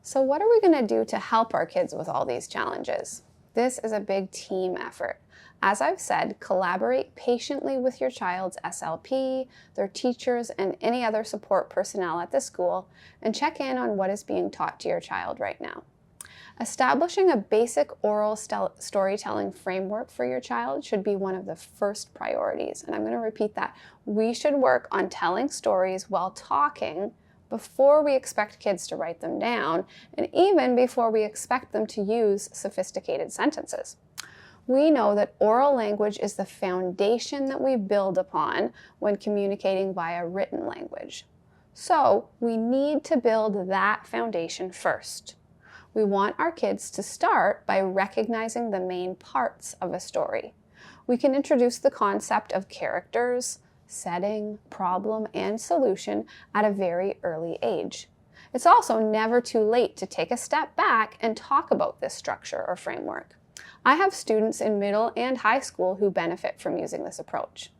So what are we going to do to help our kids with all these challenges? This is a big team effort. As I've said, collaborate patiently with your child's SLP, their teachers, and any other support personnel at the school, and check in on what is being taught to your child right now. Establishing a basic oral storytelling framework for your child should be one of the first priorities. And I'm going to repeat that. We should work on telling stories while talking before we expect kids to write them down, and even before we expect them to use sophisticated sentences. We know that oral language is the foundation that we build upon when communicating via written language. So we need to build that foundation first. We want our kids to start by recognizing the main parts of a story. We can introduce the concept of characters, setting, problem, and solution at a very early age. It's also never too late to take a step back and talk about this structure or framework. I have students in middle and high school who benefit from using this approach.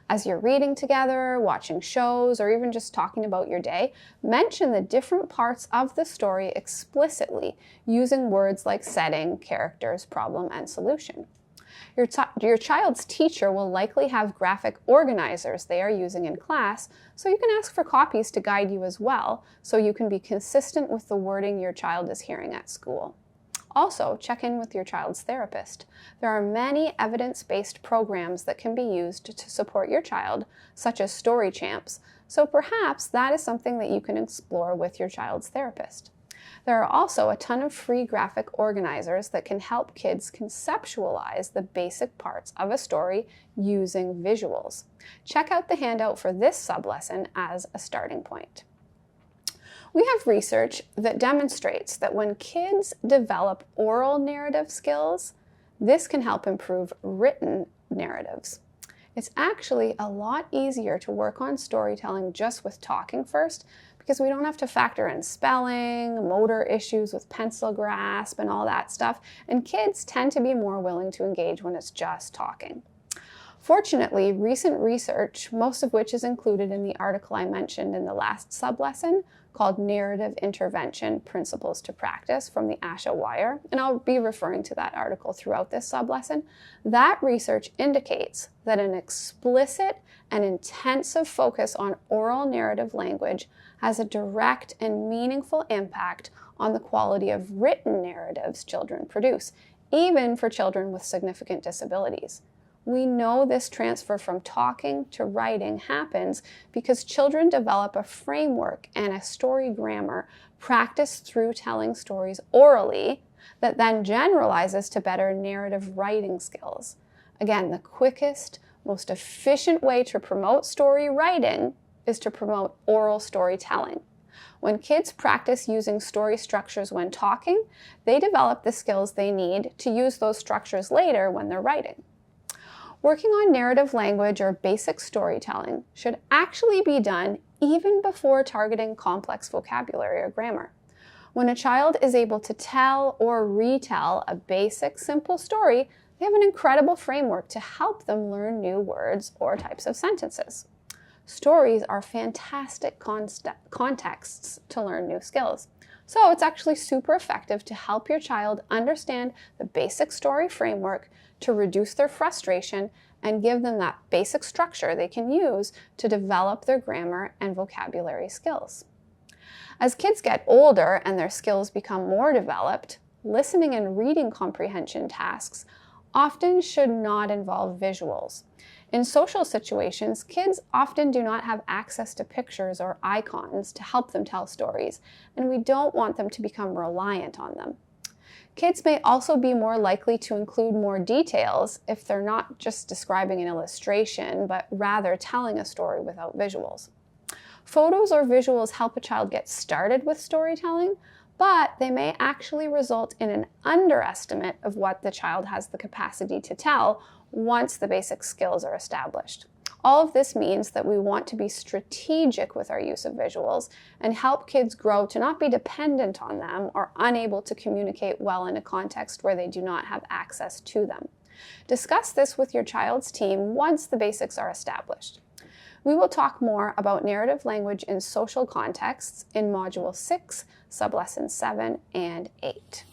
As you're reading together, watching shows, or even just talking about your day, mention the different parts of the story explicitly using words like setting, characters, problem, and solution. Your child's teacher will likely have graphic organizers they are using in class, so you can ask for copies to guide you as well, so you can be consistent with the wording your child is hearing at school. Also, check in with your child's therapist. There are many evidence-based programs that can be used to support your child, such as Story Champs, so perhaps that is something that you can explore with your child's therapist. There are also a ton of free graphic organizers that can help kids conceptualize the basic parts of a story using visuals. Check out the handout for this sublesson as a starting point. We have research that demonstrates that when kids develop oral narrative skills, this can help improve written narratives. It's actually a lot easier to work on storytelling just with talking first, because we don't have to factor in spelling, motor issues with pencil grasp, and all that stuff, and kids tend to be more willing to engage when it's just talking. Fortunately, recent research, most of which is included in the article I mentioned in the last sublesson, called Narrative Intervention Principles to Practice from the ASHA Wire, and I'll be referring to that article throughout this sublesson, that research indicates that an explicit and intensive focus on oral narrative language has a direct and meaningful impact on the quality of written narratives children produce, even for children with significant disabilities. We know this transfer from talking to writing happens because children develop a framework and a story grammar practiced through telling stories orally that then generalizes to better narrative writing skills. Again, the quickest, most efficient way to promote story writing is to promote oral storytelling. When kids practice using story structures when talking, they develop the skills they need to use those structures later when they're writing. Working on narrative language or basic storytelling should actually be done even before targeting complex vocabulary or grammar. When a child is able to tell or retell a basic, simple story, they have an incredible framework to help them learn new words or types of sentences. Stories are fantastic contexts to learn new skills. So it's actually super effective to help your child understand the basic story framework to reduce their frustration and give them that basic structure they can use to develop their grammar and vocabulary skills. As kids get older and their skills become more developed, listening and reading comprehension tasks often should not involve visuals. In social situations, kids often do not have access to pictures or icons to help them tell stories, and we don't want them to become reliant on them. Kids may also be more likely to include more details if they're not just describing an illustration, but rather telling a story without visuals. Photos or visuals help a child get started with storytelling, but they may actually result in an underestimate of what the child has the capacity to tell once the basic skills are established. All of this means that we want to be strategic with our use of visuals and help kids grow to not be dependent on them or unable to communicate well in a context where they do not have access to them. Discuss this with your child's team once the basics are established. We will talk more about narrative language in social contexts in Module 6, Sublessons 7 and 8.